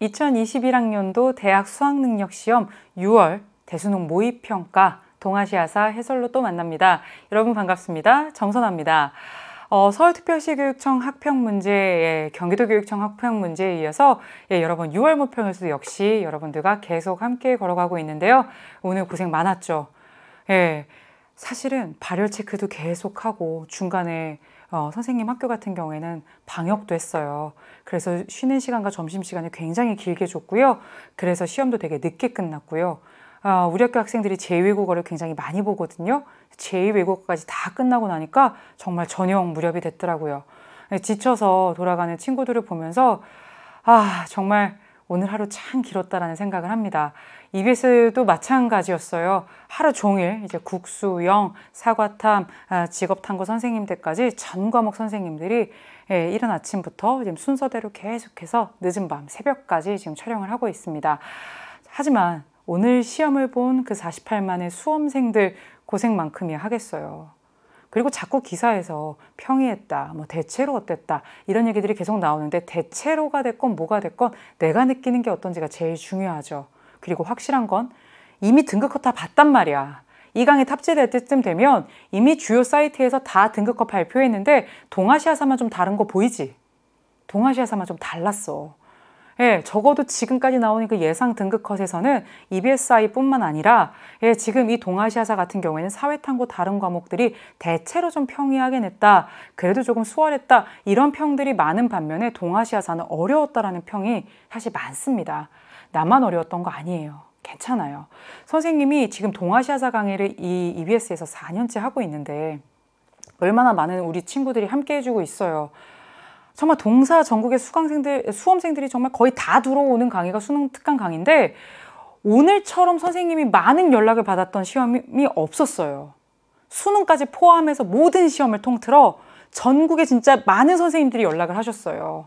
2021학년도 대학 수학능력시험 6월 대수능 모의평가 동아시아사 해설로 또 만납니다. 여러분 반갑습니다. 정선아입니다. 서울특별시교육청 학평문제, 경기도교육청 학평문제에 이어서 여러분 6월 모평에서도 역시 여러분들과 계속 함께 걸어가고 있는데요. 오늘 고생 많았죠. 사실은 발열 체크도 계속하고 중간에 선생님 학교 같은 경우에는 방역도 했어요. 그래서 쉬는 시간과 점심시간을 굉장히 길게 줬고요. 그래서 시험도 되게 늦게 끝났고요. 우리 학교 학생들이 제2외국어를 굉장히 많이 보거든요. 제2외국어까지 다 끝나고 나니까 정말 저녁 무렵이 됐더라고요. 지쳐서 돌아가는 친구들을 보면서 정말 오늘 하루 참 길었다라는 생각을 합니다. EBS도 마찬가지였어요. 하루 종일 이제 국수, 영, 사과탐, 직업탐구 선생님들까지 전 과목 선생님들이 이른 아침부터 지금 순서대로 계속해서 늦은 밤, 새벽까지 지금 촬영을 하고 있습니다. 하지만 오늘 시험을 본 그 48만의 수험생들 고생만큼이야 하겠어요. 그리고 자꾸 기사에서 평이했다, 대체로 어땠다 이런 얘기들이 계속 나오는데 대체로가 됐건 뭐가 됐건 내가 느끼는 게 어떤지가 제일 중요하죠. 그리고 확실한 건 이미 등급컷 다 봤단 말이야. 이 강의 탑재될 때쯤 되면 이미 주요 사이트에서 다 등급컷 발표했는데 동아시아사만 좀 다른 거 보이지? 동아시아사만 좀 달랐어. 적어도 지금까지 나오는 그 예상 등급컷에서는 EBSI뿐만 아니라 지금 이 동아시아사 같은 경우에는 사회탐구 다른 과목들이 대체로 좀 평이하게 냈다. 그래도 조금 수월했다. 이런 평들이 많은 반면에 동아시아사는 어려웠다라는 평이 사실 많습니다. 나만 어려웠던 거 아니에요. 괜찮아요. 선생님이 지금 동아시아사 강의를 이 EBS에서 4년째 하고 있는데 얼마나 많은 우리 친구들이 함께 해주고 있어요. 정말 동사 전국의 수험생들이 정말 거의 다 들어오는 강의가 수능 특강 강의인데 오늘처럼 선생님이 많은 연락을 받았던 시험이 없었어요. 수능까지 포함해서 모든 시험을 통틀어 전국에 진짜 많은 선생님들이 연락을 하셨어요.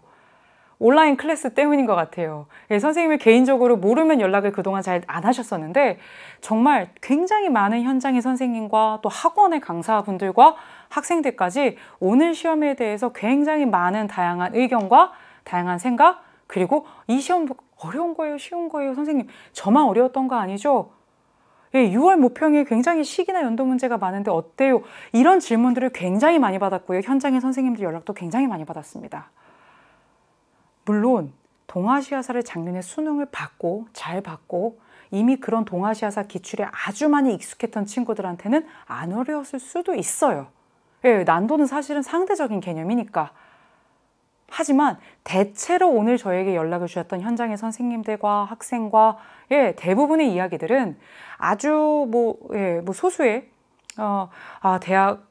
온라인 클래스 때문인 것 같아요. 선생님을 개인적으로 모르면 연락을 그동안 잘 안 하셨었는데 정말 굉장히 많은 현장의 선생님과 또 학원의 강사분들과 학생들까지 오늘 시험에 대해서 굉장히 많은 다양한 의견과 다양한 생각, 그리고 이 시험 어려운 거예요, 쉬운 거예요, 선생님 저만 어려웠던 거 아니죠? 6월 모평에 굉장히 시기나 연도 문제가 많은데 어때요? 이런 질문들을 굉장히 많이 받았고요. 현장의 선생님들 연락도 굉장히 많이 받았습니다. 물론 동아시아사를 작년에 수능을 받고 잘 받고 이미 그런 동아시아사 기출에 아주 많이 익숙했던 친구들한테는 안 어려웠을 수도 있어요. 난도는 사실은 상대적인 개념이니까. 하지만 대체로 오늘 저에게 연락을 주셨던 현장의 선생님들과 학생과 대부분의 이야기들은 아주 소수의 대학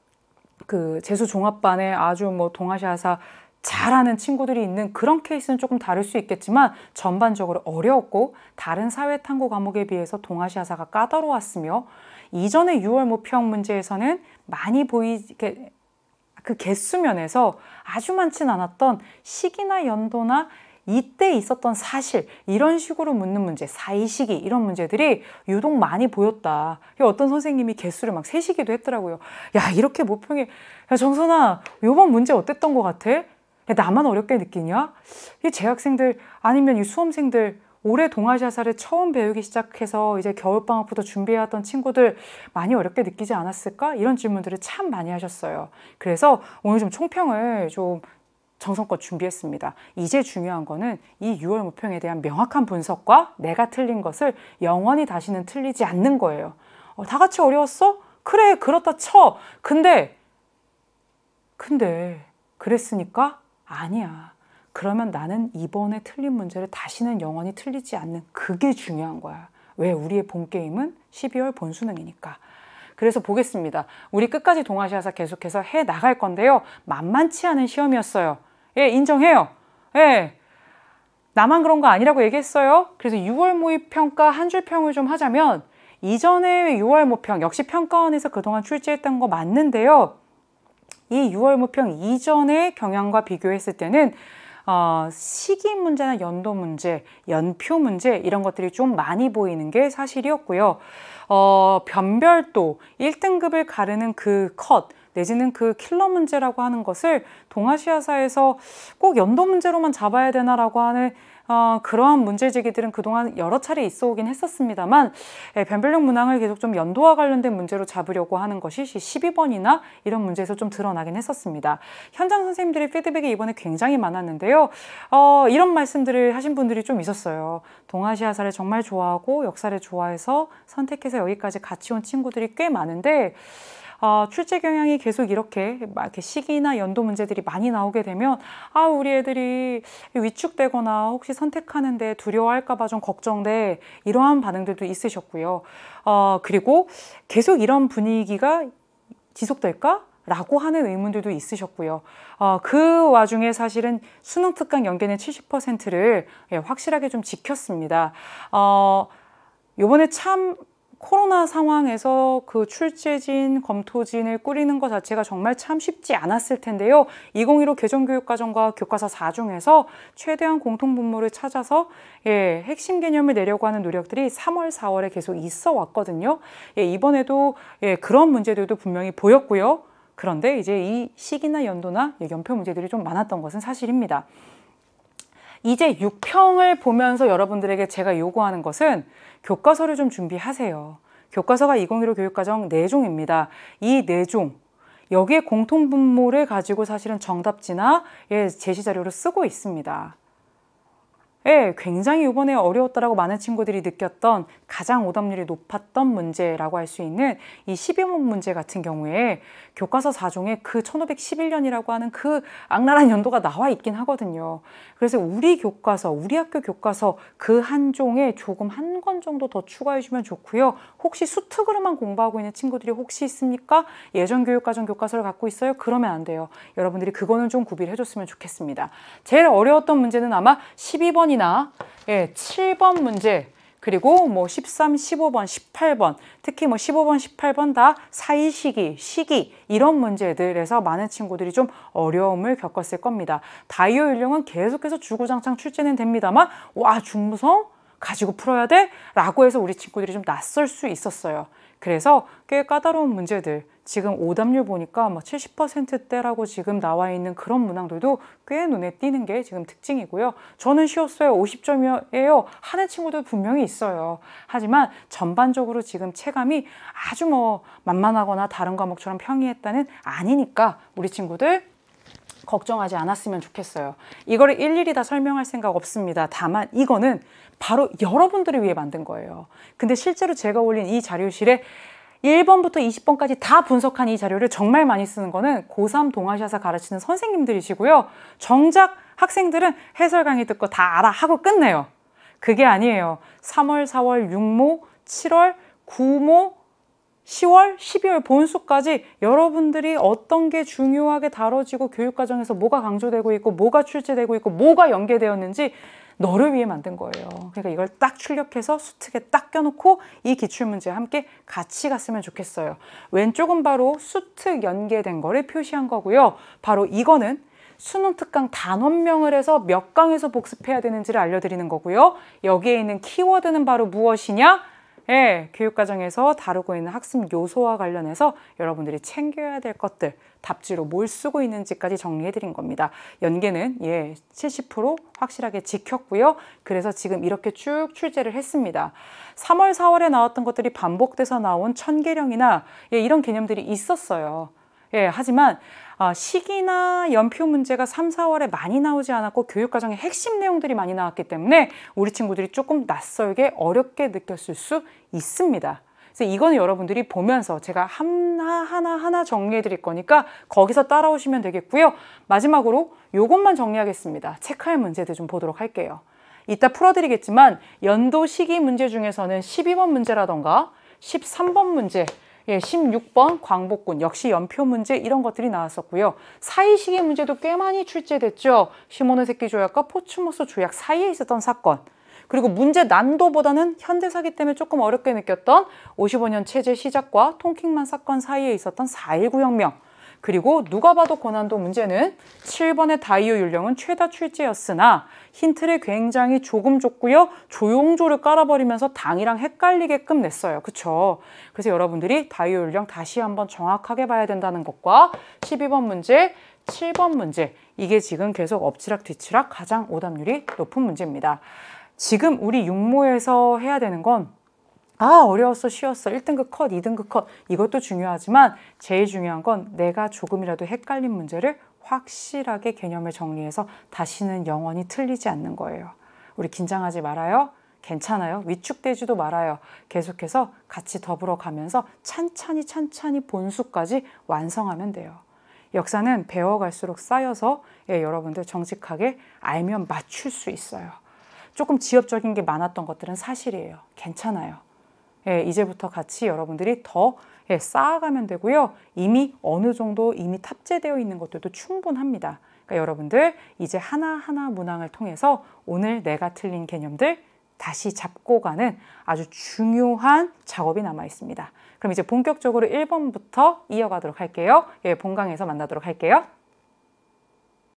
그 재수종합반에 아주 동아시아사 잘하는 친구들이 있는 그런 케이스는 조금 다를 수 있겠지만 전반적으로 어려웠고 다른 사회탐구 과목에 비해서 동아시아사가 까다로웠으며 이전의 6월 모평 문제에서는 많이 보이게 그 개수면에서 아주 많진 않았던 시기나 연도나 이때 있었던 사실 이런 식으로 묻는 문제, 사이시기 이런 문제들이 유독 많이 보였다. 어떤 선생님이 개수를 막 세시기도 했더라고요. 야, 이렇게 모평에 야, 정선아 요번 문제 어땠던 것 같아? 야, 나만 어렵게 느끼냐? 이 재학생들 아니면 이 수험생들 올해 동아시아사를 처음 배우기 시작해서 이제 겨울방학부터 준비해왔던 친구들 많이 어렵게 느끼지 않았을까? 이런 질문들을 참 많이 하셨어요. 그래서 오늘 좀 총평을 좀 정성껏 준비했습니다. 이제 중요한 거는 이 6월 모평에 대한 명확한 분석과 내가 틀린 것을 영원히 다시는 틀리지 않는 거예요. 다 같이 어려웠어? 그래, 그렇다 쳐. 근데 그랬으니까? 아니야. 그러면 나는 이번에 틀린 문제를 다시는 영원히 틀리지 않는 그게 중요한 거야. 왜? 우리의 본 게임은 12월 본수능이니까. 그래서 보겠습니다. 우리 끝까지 동아시아사 계속해서 해 나갈 건데요. 만만치 않은 시험이었어요. 인정해요. 나만 그런 거 아니라고 얘기했어요. 그래서 6월 모의평가 한 줄 평을 좀 하자면 이전에 6월 모평 역시 평가원에서 그동안 출제했던 거 맞는데요. 이 6월 모평 이전의 경향과 비교했을 때는 시기 문제나 연도 문제, 연표 문제 이런 것들이 좀 많이 보이는 게 사실이었고요. 변별도 1등급을 가르는 그 컷 내지는 그 킬러 문제라고 하는 것을 동아시아사에서 꼭 연도 문제로만 잡아야 되나라고 하는 그러한 문제제기들은 그동안 여러 차례 있어 오긴 했었습니다만 변별력 문항을 계속 좀 연도와 관련된 문제로 잡으려고 하는 것이 12번이나 이런 문제에서 좀 드러나긴 했었습니다. 현장 선생님들의 피드백이 이번에 굉장히 많았는데요. 이런 말씀들을 하신 분들이 좀 있었어요. 동아시아사를 정말 좋아하고 역사를 좋아해서 선택해서 여기까지 같이 온 친구들이 꽤 많은데 출제 경향이 계속 이렇게 시기나 연도 문제들이 많이 나오게 되면 우리 애들이 위축되거나 혹시 선택하는데 두려워할까 봐 좀 걱정돼, 이러한 반응들도 있으셨고요. 그리고 계속 이런 분위기가 지속될까? 라고 하는 의문들도 있으셨고요. 그 와중에 사실은 수능 특강 연계는 70%를 확실하게 좀 지켰습니다. 요번에 참 코로나 상황에서 그 출제진, 검토진을 꾸리는 것 자체가 정말 참 쉽지 않았을 텐데요. 2015 개정교육과정과 교과서 4 중에서 최대한 공통분모를 찾아서 핵심 개념을 내려고 하는 노력들이 3월, 4월에 계속 있어 왔거든요. 이번에도 그런 문제들도 분명히 보였고요. 그런데 이제 이 시기나 연도나 연표 문제들이 좀 많았던 것은 사실입니다. 이제 6평을 보면서 여러분들에게 제가 요구하는 것은 교과서를 좀 준비하세요. 교과서가 2015 교육과정 4종입니다. 이 4종, 여기에 공통분모를 가지고 사실은 정답지나 제시자료를 쓰고 있습니다. 굉장히 이번에 어려웠다라고 많은 친구들이 느꼈던 가장 오답률이 높았던 문제라고 할 수 있는 이 12번 문제 같은 경우에 교과서 4종에 그 1511년이라고 하는 그 악랄한 연도가 나와 있긴 하거든요. 그래서 우리 교과서, 우리 학교 교과서 그 한 종에 조금 한 권 정도 더 추가해 주면 좋고요. 혹시 수특으로만 공부하고 있는 친구들이 혹시 있습니까? 예전 교육과정 교과서를 갖고 있어요? 그러면 안 돼요. 여러분들이 그거는 좀 구비를 해줬으면 좋겠습니다. 제일 어려웠던 문제는 아마 12번이나 7번 문제, 그리고 뭐 13, 15번, 18번, 특히 뭐 15번, 18번 다 사이시기, 시기 이런 문제들에서 많은 친구들이 좀 어려움을 겪었을 겁니다. 다이어 연령은 계속해서 주구장창 출제는 됩니다만 중무성 가지고 풀어야 돼? 라고 해서 우리 친구들이 좀 낯설 수 있었어요. 그래서 꽤 까다로운 문제들, 지금 오답률 보니까 뭐 70%대라고 지금 나와 있는 그런 문항들도 꽤 눈에 띄는 게 지금 특징이고요. 저는 쉬웠어요. 50점이에요. 하는 친구도 분명히 있어요. 하지만 전반적으로 지금 체감이 아주 뭐 만만하거나 다른 과목처럼 평이했다는 아니니까 우리 친구들 걱정하지 않았으면 좋겠어요. 이거를 일일이 다 설명할 생각 없습니다. 다만 이거는 바로 여러분들을 위해 만든 거예요. 근데 실제로 제가 올린 이 자료실에 1번부터 20번까지 다 분석한 이 자료를 정말 많이 쓰는 거는 고3 동아시아사 가르치는 선생님들이시고요. 정작 학생들은 해설 강의 듣고 다 알아 하고 끝내요. 그게 아니에요. 3월, 4월, 6모, 7월, 9모, 10월, 12월 본수까지 여러분들이 어떤 게 중요하게 다뤄지고 교육과정에서 뭐가 강조되고 있고 뭐가 출제되고 있고 뭐가 연계되었는지 너를 위해 만든 거예요. 그러니까 이걸 딱 출력해서 수특에 딱 껴놓고 이 기출문제와 함께 같이 갔으면 좋겠어요. 왼쪽은 바로 수특 연계된 거를 표시한 거고요. 바로 이거는 수능 특강 단원명을 해서 몇 강에서 복습해야 되는지를 알려드리는 거고요. 여기에 있는 키워드는 바로 무엇이냐? 교육과정에서 다루고 있는 학습 요소와 관련해서 여러분들이 챙겨야 될 것들, 답지로 뭘 쓰고 있는지까지 정리해드린 겁니다. 연계는 70% 확실하게 지켰고요. 그래서 지금 이렇게 쭉 출제를 했습니다. 3월, 4월에 나왔던 것들이 반복돼서 나온 천계령이나 이런 개념들이 있었어요. 하지만 시기나 연표 문제가 3, 4월에 많이 나오지 않았고 교육과정의 핵심 내용들이 많이 나왔기 때문에 우리 친구들이 조금 낯설게 어렵게 느꼈을 수 있습니다. 그래서 이거는 여러분들이 보면서 제가 하나 정리해 드릴 거니까 거기서 따라오시면 되겠고요. 마지막으로 이것만 정리하겠습니다. 체크할 문제들 좀 보도록 할게요. 이따 풀어드리겠지만 연도 시기 문제 중에서는 12번 문제라던가 13번 문제, 16번 광복군, 역시 연표 문제 이런 것들이 나왔었고요. 사이시기 문제도 꽤 많이 출제됐죠. 시모노세키 조약과 포츠모스 조약 사이에 있었던 사건. 그리고 문제 난도보다는 현대사기 때문에 조금 어렵게 느꼈던 55년 체제 시작과 통킹만 사건 사이에 있었던 4.19 혁명. 그리고 누가 봐도 고난도 문제는 7번의 다이오 율령은 최다 출제였으나 힌트를 굉장히 조금 줬고요. 조용조를 깔아버리면서 당이랑 헷갈리게끔 냈어요. 그쵸? 그래서 여러분들이 다이오 율령 다시 한번 정확하게 봐야 된다는 것과 12번 문제 7번 문제, 이게 지금 계속 엎치락 뒤치락 가장 오답률이 높은 문제입니다. 지금 우리 육모에서 해야 되는 건 어려웠어, 쉬웠어, 1등급 컷, 2등급 컷, 이것도 중요하지만 제일 중요한 건 내가 조금이라도 헷갈린 문제를 확실하게 개념을 정리해서 다시는 영원히 틀리지 않는 거예요. 우리 긴장하지 말아요. 괜찮아요. 위축되지도 말아요. 계속해서 같이 더불어 가면서 찬찬히 본수까지 완성하면 돼요. 역사는 배워갈수록 쌓여서 여러분들 정직하게 알면 맞출 수 있어요. 조금 지엽적인 게 많았던 것들은 사실이에요. 괜찮아요. 이제부터 같이 여러분들이 더 쌓아가면 되고요. 이미 어느 정도 이미 탑재되어 있는 것들도 충분합니다. 그러니까 여러분들 이제 하나하나 문항을 통해서 오늘 내가 틀린 개념들 다시 잡고 가는 아주 중요한 작업이 남아 있습니다. 그럼 이제 본격적으로 1번부터 이어가도록 할게요. 본강에서 만나도록 할게요.